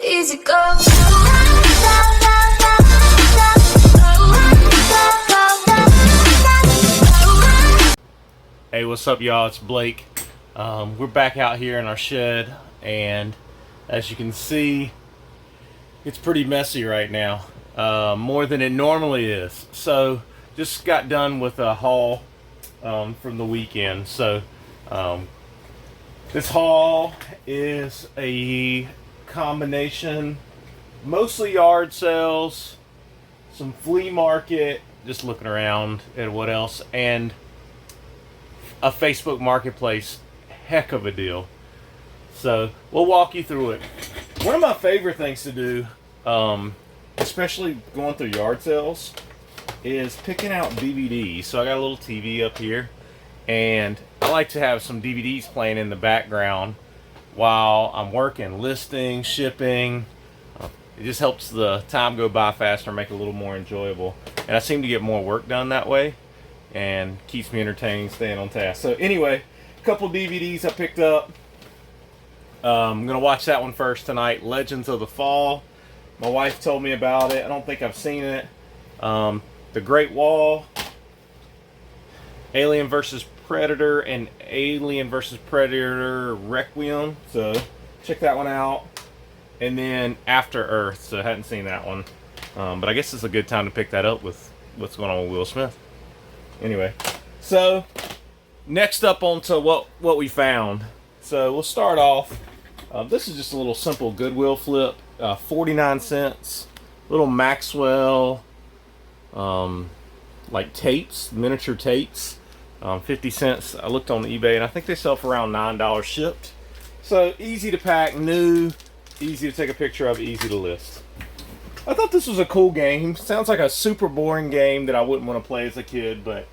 Easy go. Hey, what's up, y'all? It's Blake. We're back out here in our shed, and as you can see, it's pretty messy right now, more than it normally is. So, just got done with a haul from the weekend. So, this haul is a combination, mostly yard sales, some flea market, just looking around at what else, and a Facebook marketplace. Heck of a deal. So we'll walk you through it. One of my favorite things to do, especially going through yard sales, is picking out DVDs. So I got a little TV up here, and I like to have some DVDs playing in the background while I'm working, listing, shipping. It just helps the time go by faster, make it a little more enjoyable. And I seem to get more work done that way, and keeps me entertained, staying on task. So anyway, a couple DVDs I picked up. I'm going to watch that one first tonight, Legends of the Fall. My wife told me about it. I don't think I've seen it. The Great Wall, Alien vs. Predator, and Alien vs. Predator Requiem. So check that one out. And then After Earth. So I hadn't seen that one. But I guess it's a good time to pick that up with what's going on with Will Smith. Anyway, so next up onto what we found. So we'll start off. This is just a little simple Goodwill flip. 49 cents. Little Maxwell like tapes, miniature tapes. 50 cents. I looked on eBay, and I think they sell for around $9 shipped. So easy to pack, new, easy to take a picture of, easy to list. I thought this was a cool game. Sounds like a super boring game that I wouldn't want to play as a kid, but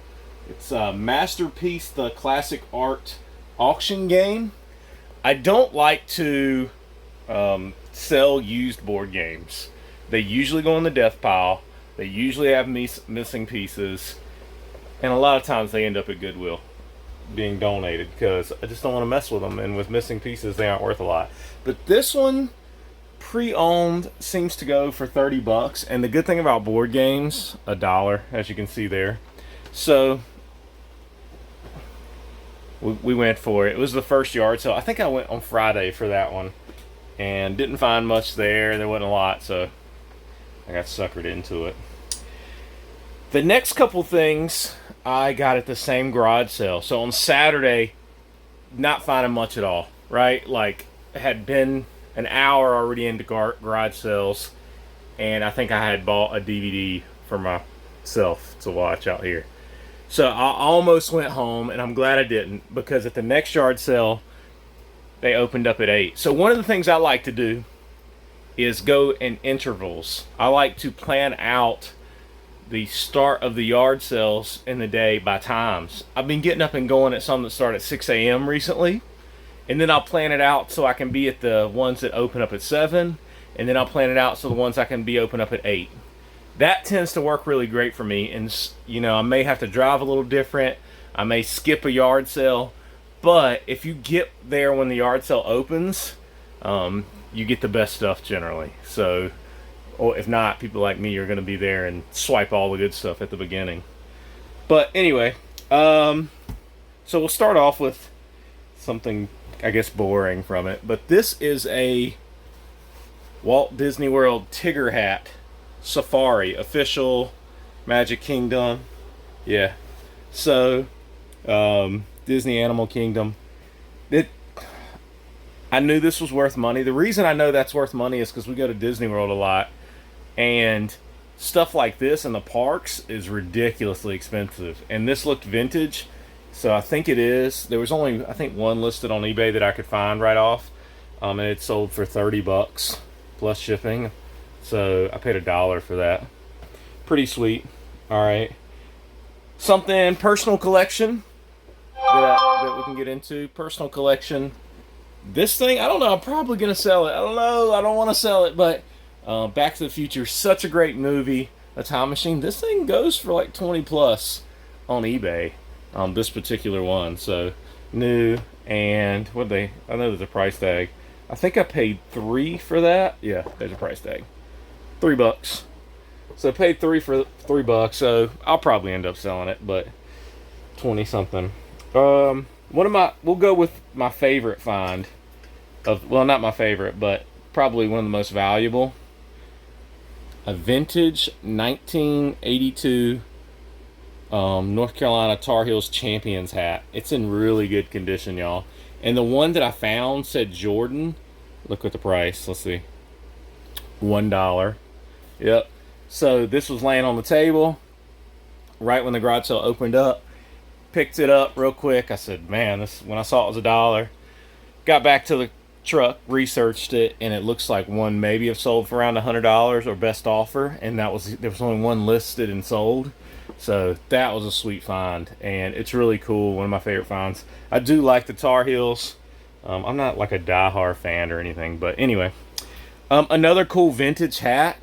it's Masterpiece, the classic art auction game. I don't like to sell used board games. They usually go in the death pile. They usually have missing pieces. And a lot of times they end up at Goodwill being donated because I just don't want to mess with them. And with missing pieces, they aren't worth a lot. But this one, pre-owned, seems to go for 30 bucks. And the good thing about board games, $1, as you can see there. So we went for it. It was the first yard sale. I think I went on Friday for that one and didn't find much there. There wasn't a lot, so I got suckered into it. The next couple things I got at the same garage sale. So on Saturday, not finding much at all, right? Like, it had been an hour already into garage sales, and I think I had bought a DVD for myself to watch out here. So I almost went home, and I'm glad I didn't, because at the next yard sale, they opened up at 8. So one of the things I like to do is go in intervals. I like to plan out the start of the yard sales in the day by times. I've been getting up and going at some that start at 6 a.m. recently, and then I'll plan it out so I can be at the ones that open up at 7, and then I'll plan it out so the ones I can be open up at 8. That tends to work really great for me, and you know, I may have to drive a little different, I may skip a yard sale, but if you get there when the yard sale opens, you get the best stuff generally. So, or if not, people like me are going to be there and swipe all the good stuff at the beginning. But anyway, so we'll start off with something, I guess, boring from it. But this is a Walt Disney World Tigger hat safari, official Magic Kingdom. Yeah. So, Disney Animal Kingdom. I knew this was worth money. The reason I know that's worth money is because we go to Disney World a lot. And stuff like this in the parks is ridiculously expensive. And this looked vintage, so I think it is. There was only, I think, one listed on eBay that I could find right off. And it sold for 30 bucks plus shipping. So I paid $1 for that. Pretty sweet. Alright. Something, personal collection that we can get into. Personal collection. This thing, I don't know, I'm probably going to sell it. I don't know, I don't want to sell it, but Back to the Future, such a great movie. A time machine. This thing goes for like 20 plus on eBay. This particular one. So new, and I know there's a price tag. I think I paid $3 for that. Yeah, there's a price tag. $3. So I paid $3 so I'll probably end up selling it, but 20 something. We'll go with my favorite find well, not my favorite, but probably one of the most valuable. A vintage 1982 North Carolina Tar Heels Champions hat. It's in really good condition, y'all. And the one that I found said Jordan. Look at the price. Let's see. $1. Yep. So this was laying on the table right when the garage sale opened up. Picked it up real quick. I said, man, this, when I saw it was $1. Got back to the truck, researched it, and it looks like one maybe have sold for around $100 or best offer, and there was only one listed and sold. So that was a sweet find, and it's really cool. One of my favorite finds. I do like the Tar Heels. I'm not like a diehard fan or anything, but anyway. Another cool vintage hat.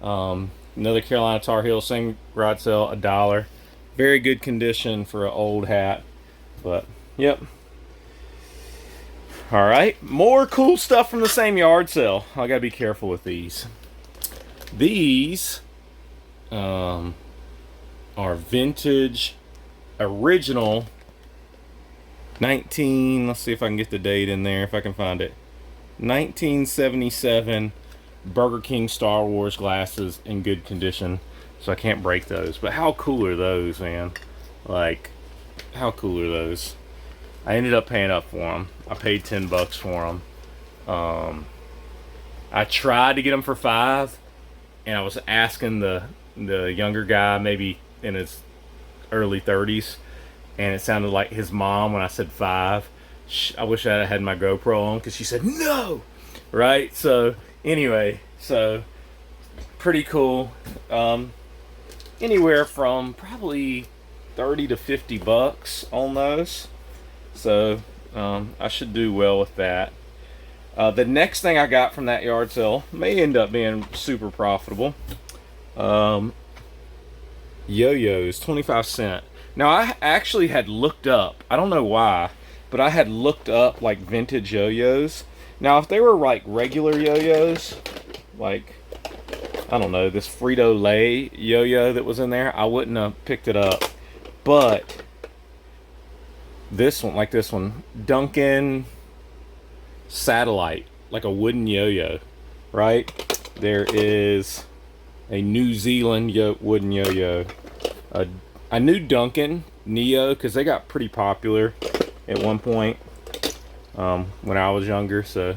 Another Carolina Tar Heels, same garage sale, $1. Very good condition for an old hat, but yep. All right, more cool stuff from the same yard sale. I gotta be careful with these. These are vintage, original 19. Let's see if I can get the date in there, if I can find it. 1977 Burger King Star Wars glasses in good condition, so I can't break those. But how cool are those, man? Like, how cool are those? I ended up paying up for them. I paid $10 for them. I tried to get them for $5, and I was asking the younger guy, maybe in his early 30s, and it sounded like his mom when I said $5. I wish I had my GoPro on, because she said no, right? So anyway, so pretty cool. Anywhere from probably $30 to $50 on those. So I should do well with that. The next thing I got from that yard sale may end up being super profitable. Yo-yos, 25 cents. Now I actually had looked up, I don't know why, but I had looked up like vintage yo-yos. Now if they were like regular yo-yos, like, I don't know, this Frito-Lay yo-yo that was in there, I wouldn't have picked it up. But this one, like this one, Duncan Satellite, like a wooden yo-yo, right? There is a New Zealand wooden yo-yo. I knew Duncan Neo because they got pretty popular at one point when I was younger. So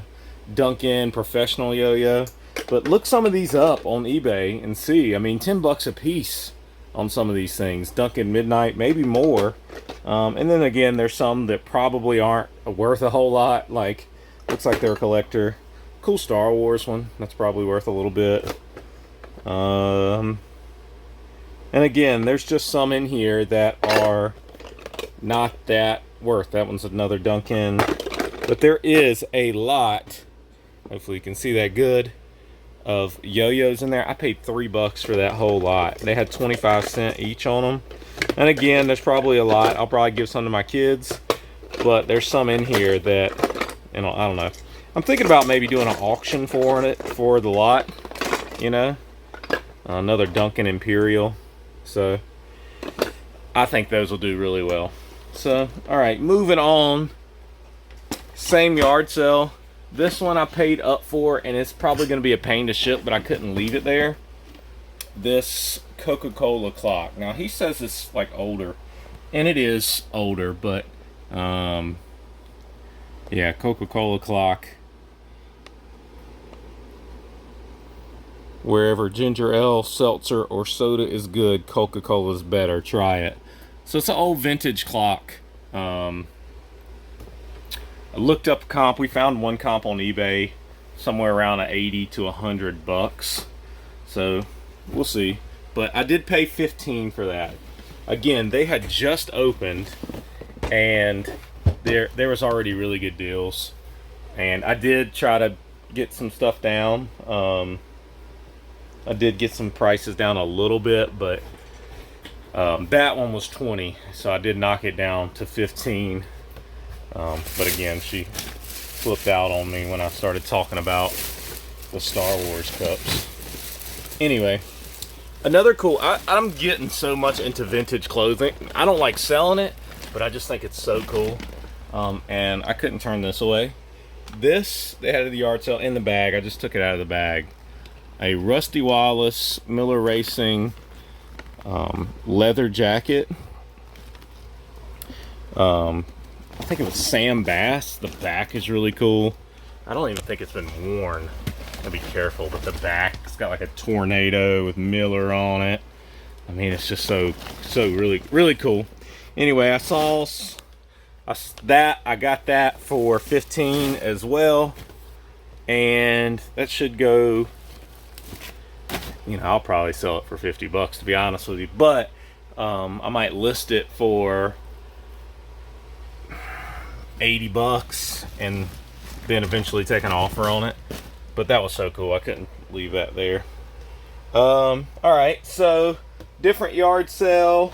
Duncan professional yo-yo. But look some of these up on eBay and see. I mean, $10 a piece on some of these things. Duncan Midnight, maybe more. And then again, there's some that probably aren't worth a whole lot. Like, looks like they're a collector. Cool Star Wars one. That's probably worth a little bit. And again, there's just some in here that are not that worth. That one's another Duncan. But there is a lot, hopefully you can see that good, of yo-yos in there. I paid $3 for that whole lot. They had 25 cents each on them. And again, there's probably a lot. I'll probably give some to my kids. But there's some in here that, you know, I don't know. I'm thinking about maybe doing an auction for the lot, you know. Another Duncan Imperial. So I think those will do really well. So, all right, moving on. Same yard sale. This one I paid up for, and it's probably going to be a pain to ship, but I couldn't leave it there. This Coca-Cola Clock. Now, he says it's like older, and it is older, but yeah, Coca-Cola Clock. Wherever ginger ale, seltzer, or soda is good, Coca-Cola is better. Try it. So it's an old vintage clock. I looked up a comp. We found one comp on eBay, somewhere around $80 to $100. So we'll see. But I did pay $15 for that. Again, they had just opened, and there was already really good deals. And I did try to get some stuff down. I did get some prices down a little bit, but that one was $20, so I did knock it down to $15. But again, she flipped out on me when I started talking about the Star Wars cups. Anyway, another cool, I'm getting so much into vintage clothing. I don't like selling it, but I just think it's so cool. And I couldn't turn this away. This, they had at the yard sale in the bag. I just took it out of the bag. A Rusty Wallace Miller Racing leather jacket. I think it was Sam Bass. The back is really cool. I don't even think it's been worn. I'll be careful, but the back, it's got like a tornado with Miller on it. I mean, it's just so really cool. Anyway, I got that for $15 as well, and that should go, you know, I'll probably sell it for $50 to be honest with you, but I might list it for $80 and then eventually take an offer on it. But that was so cool, I couldn't leave that there. Alright, so different yard sale.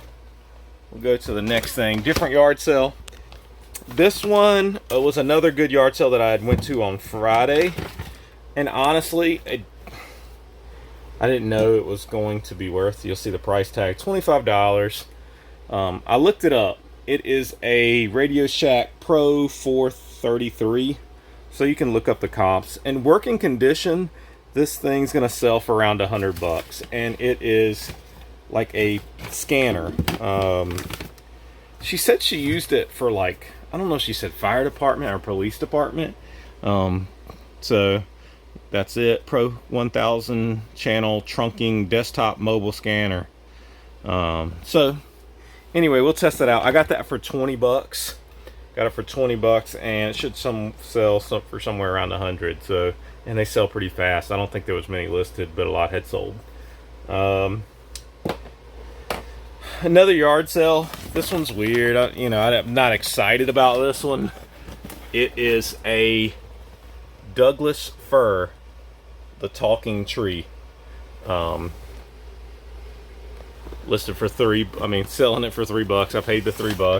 We'll go to the next thing. Different yard sale. This one was another good yard sale that I went to on Friday, and honestly, I didn't know it was going to be worth, you'll see the price tag, $25. I looked it up. It is a Radio Shack Pro 433, so you can look up the comps. In working condition, this thing's gonna sell for around $100, and it is like a scanner. She said she used it for, like, I don't know if she said fire department or police department. So that's it. Pro 1000 channel trunking desktop mobile scanner. So anyway, we'll test that out. I got that for $20. Got it for $20, and it should sell for somewhere around 100. So, and they sell pretty fast. I don't think there was many listed, but a lot had sold. Another yard sale. This one's weird. I'm not excited about this one. It is a Douglas fir, the talking tree. Listed for selling it for $3. I paid the $3. I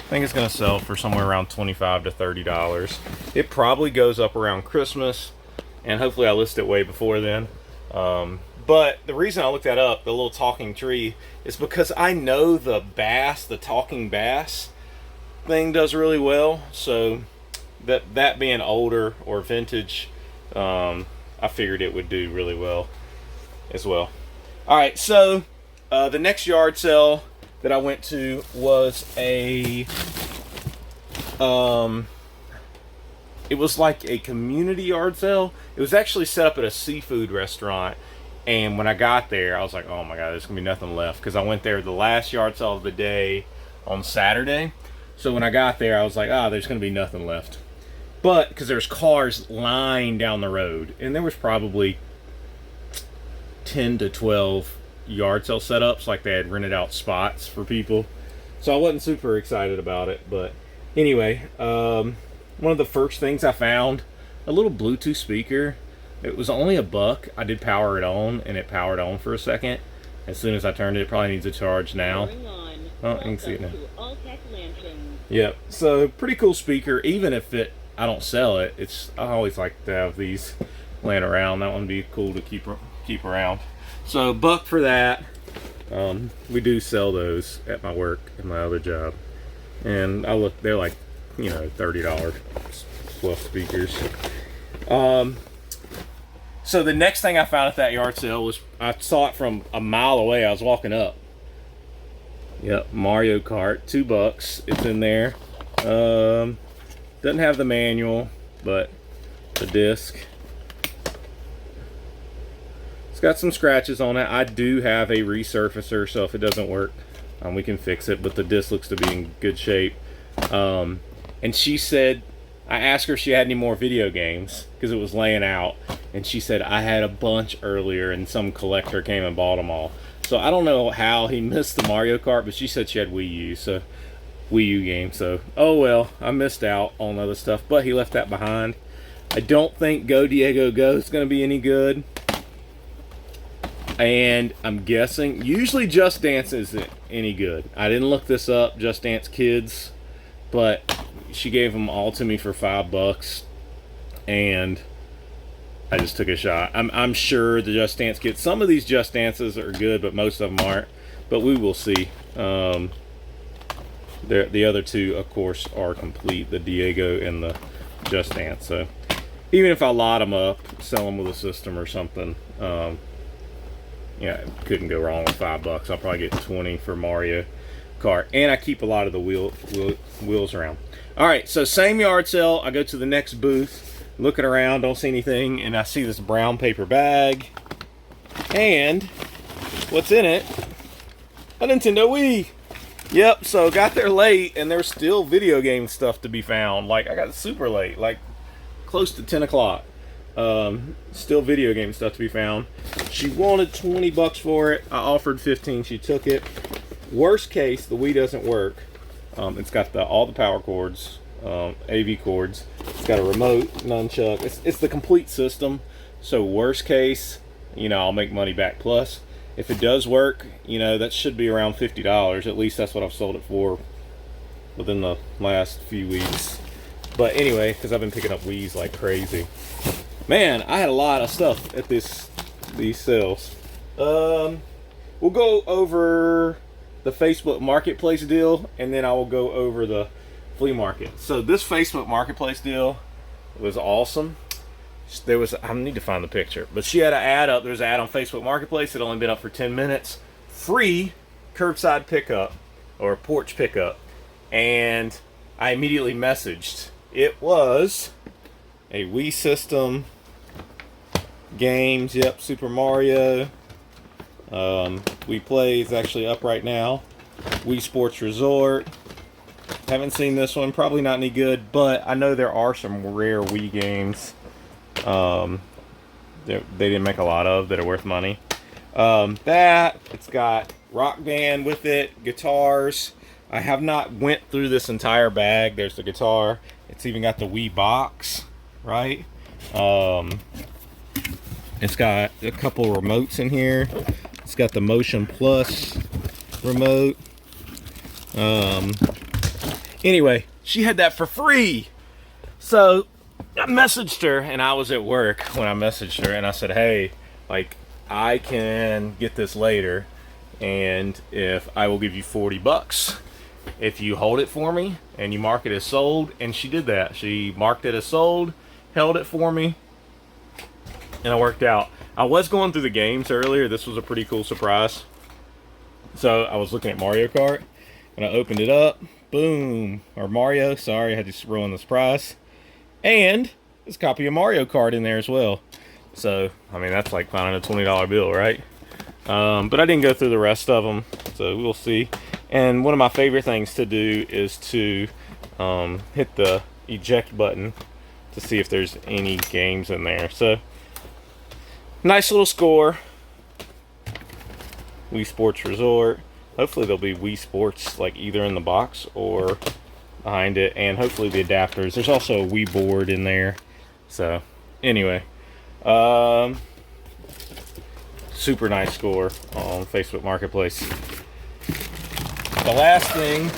think it's gonna sell for somewhere around $25 to $30. It probably goes up around Christmas, and hopefully I list it way before then. But the reason I looked that up, the little talking tree, is because I know the talking bass thing does really well. So that being older or vintage, I figured it would do really well as well. All right, so the next yard sale that I went to was it was like a community yard sale. It was actually set up at a seafood restaurant. And when I got there, I was like, oh my God, there's gonna be nothing left. Because I went there the last yard sale of the day on Saturday. So when I got there, I was like, there's gonna be nothing left. But, because there's cars lined down the road. And there was probably 10 to 12 yard sale setups. Like they had rented out spots for people. So I wasn't super excited about it. But anyway, one of the first things I found, a little Bluetooth speaker. It was only $1. I did power it on, and it powered on for a second. As soon as I turned it, it probably needs a charge now. Oh, you can see it now. Yep. So pretty cool speaker. Even if I don't sell it, I always like to have these laying around. That one would be cool to keep around. So $1 for that. We do sell those at my work, at my other job, and they're like, $30 plus speakers. So the next thing I found at that yard sale was, I saw it from a mile away. I was walking up. Yep, Mario Kart, $2. It's in there. Doesn't have the manual, but the disc. It's got some scratches on it. I do have a resurfacer, so if it doesn't work, we can fix it. But the disc looks to be in good shape. And she said, I asked her if she had any more video games, because it was laying out, and she said, I had a bunch earlier, and some collector came and bought them all. So I don't know how he missed the Mario Kart, but she said she had Wii U game. So, oh well, I missed out on other stuff, but he left that behind. I don't think Go Diego Go is going to be any good. And I'm guessing, usually Just Dance isn't any good. I didn't look this up, Just Dance Kids, but she gave them all to me for $5. and I just took a shot. I'm sure the Just Dance kit, some of these Just Dances are good, but most of them aren't. But we will see. The other two, of course, are complete, the Diego and the Just Dance. So even if I lot them up, sell them with a system or something, yeah, couldn't go wrong with $5. I'll probably get 20 for Mario Kart, and I keep a lot of the wheels around. All right, so same yard sale. I go to the next booth, looking around, don't see anything, and I see this brown paper bag, and what's in it? A Nintendo Wii. Yep, so got there late, and there's still video game stuff to be found. Like, I got super late, like close to 10 o'clock. Still video game stuff to be found. She wanted $20 for it. I offered 15. She took it. Worst case, the Wii doesn't work. It's got all the power cords, AV cords. It's got a remote, nunchuck. It's the complete system. So worst case, you know, I'll make money back. Plus, if it does work, you know, that should be around $50. At least that's what I've sold it for within the last few weeks. But anyway, because I've been picking up Wii's like crazy. Man, I had a lot of stuff at these sales. We'll go over the Facebook Marketplace deal, and then I will go over the flea market. So this Facebook Marketplace deal was awesome. There was, I need to find the picture, but she had an ad up. There's an ad on Facebook Marketplace. It only been up for 10 minutes. Free curbside pickup or porch pickup. And I immediately messaged. It was a Wii system, games, yep, Super Mario. Wii Play is actually up right now. Wii Sports Resort. Haven't seen this one, probably not any good, but I know there are some rare Wii games they didn't make a lot of that are worth money. It's got Rock Band with it, guitars. I have not went through this entire bag. There's the guitar. It's even got the Wii box, right? It's got a couple remotes in here. It's got the Motion Plus remote. Anyway, she had that for free. So I messaged her, and I was at work when I messaged her, and I said, hey, like, I can get this later, and if I will give you $40 if you hold it for me and you mark it as sold. And she did that. She marked it as sold, held it for me, and it worked out. I was going through the games earlier. This was a pretty cool surprise. So I was looking at Mario Kart, and I opened it up. Boom. Or Mario, sorry, I had to ruin the surprise. And there's a copy of Mario Kart in there as well. So, I mean, that's like finding a $20 bill, right? But I didn't go through the rest of them, so we'll see. And one of my favorite things to do is to hit the eject button to see if there's any games in there. So, nice little score. Wii Sports Resort. Hopefully there'll be Wii Sports like either in the box or behind it, and hopefully the adapters. There's also a Wii board in there. So anyway, super nice score on Facebook Marketplace. The last thing,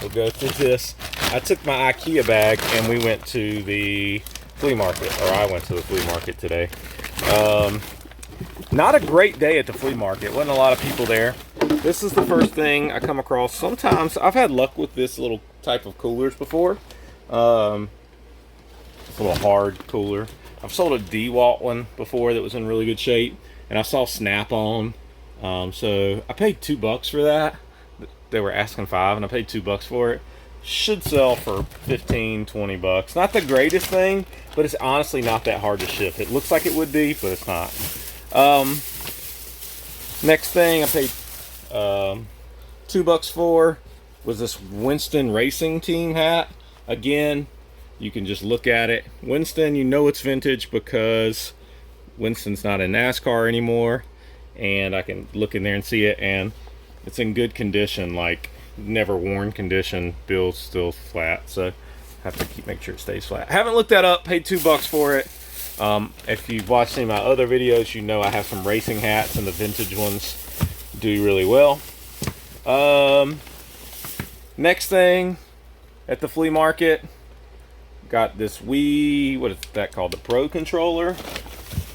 we'll go through this. I took my IKEA bag and we went to the flea market, or I went to the flea market today. Not a great day at the flea market. Wasn't a lot of people there. This is the first thing I come across. Sometimes I've had luck with this little type of coolers before. It's a little hard cooler. I've sold a DeWalt one before that was in really good shape, and I saw Snap-on. So I paid $2 for that. They were asking $5, and I paid $2 for it. Should sell for $15-20. Not the greatest thing, but it's honestly not that hard to ship. It looks like it would be, but it's not. Next thing I paid $2 for was this Winston racing team hat. Again, you can just look at it. Winston, you know it's vintage because Winston's not in NASCAR anymore, and I can look in there and see it, and it's in good condition, like never worn condition. Bill's still flat, so have to make sure it stays flat. Haven't looked that up. Paid $2 for it. If you've watched any of my other videos, you know I have some racing hats, and the vintage ones do really well. Next thing at the flea market, Got this Wii, what is that called? The Pro controller,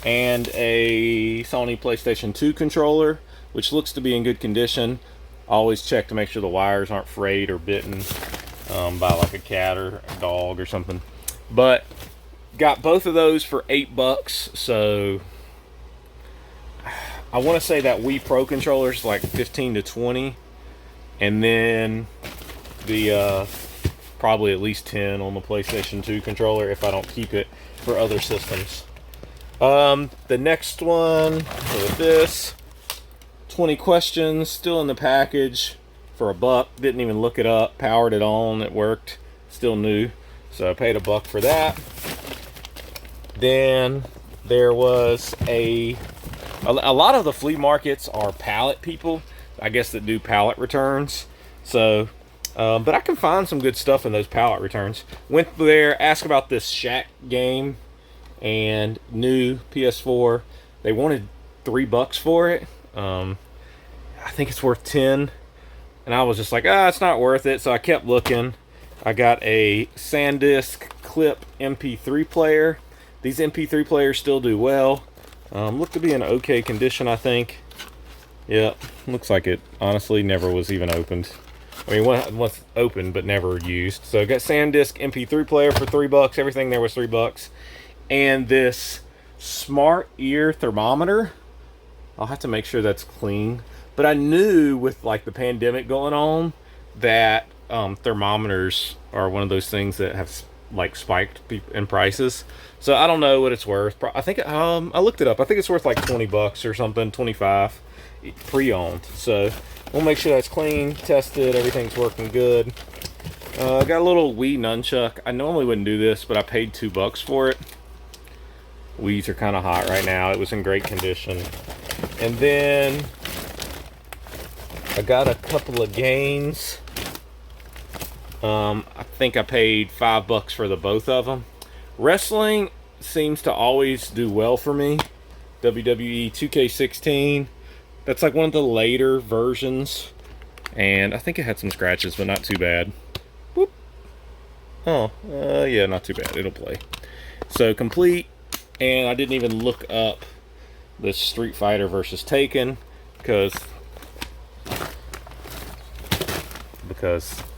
and a Sony PlayStation 2 controller, which looks to be in good condition. Always check to make sure the wires aren't frayed or bitten by like a cat or a dog or something. But got both of those for $8, so I want to say that Wii Pro controller is like 15 to 20, and then the probably at least 10 on the PlayStation 2 controller if I don't keep it for other systems. The next one, so this 20 questions, still in the package for $1. Didn't even look it up. Powered it on. It worked. Still new. So I paid $1 for that. Then there was a lot of the flea markets are pallet people, I guess, that do pallet returns. So, but I can find some good stuff in those pallet returns. Went there, asked about this Shaq game and new PS4. They wanted $3 for it. I think it's worth 10, and I was just like, it's not worth it. So I kept looking. I got a Sandisk clip MP3 player. These MP3 players still do well. Look to be in okay condition, I think. Yep, looks like it honestly never was even opened. I mean, was opened but never used. So I got Sandisk MP3 player for $3. Everything there was $3. And this smart ear thermometer. I'll have to make sure that's clean. But I knew with like the pandemic going on that thermometers are one of those things that have like spiked in prices. So I don't know what it's worth. I think I looked it up. I think it's worth like $20 or something, 25, pre-owned. So we'll make sure that's clean, tested, everything's working good. I got a little Wii nunchuck. I normally wouldn't do this, but I paid $2 for it. Wii's are kind of hot right now. It was in great condition. And then I got a couple of games. I think I paid $5 for the both of them. Wrestling seems to always do well for me. WWE 2K16. That's like one of the later versions. And I think it had some scratches, but not too bad. Whoop. Oh, yeah, not too bad. It'll play. So complete. And I didn't even look up the Street Fighter versus Taken because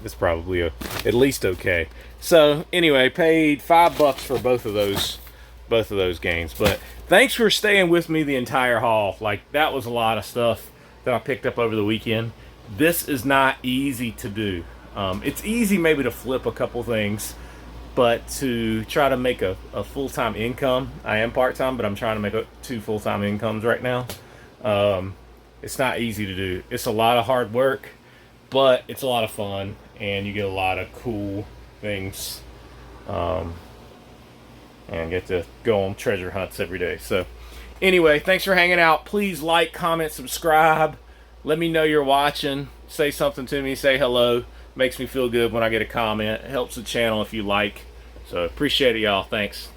it's probably at least okay. So anyway, paid $5 for both of those games. But thanks for staying with me the entire haul. Like, that was a lot of stuff that I picked up over the weekend. This is not easy to do. It's easy maybe to flip a couple things, but to try to make a full-time income, I am part-time, but I'm trying to make 2 full-time incomes right now. It's not easy to do. It's a lot of hard work, but it's a lot of fun, and you get a lot of cool things, and get to go on treasure hunts every day. So anyway, thanks for hanging out. Please like, comment, subscribe. Let me know you're watching. Say something to me. Say hello. Makes me feel good when I get a comment. It helps the channel if you like. So appreciate it, y'all. Thanks.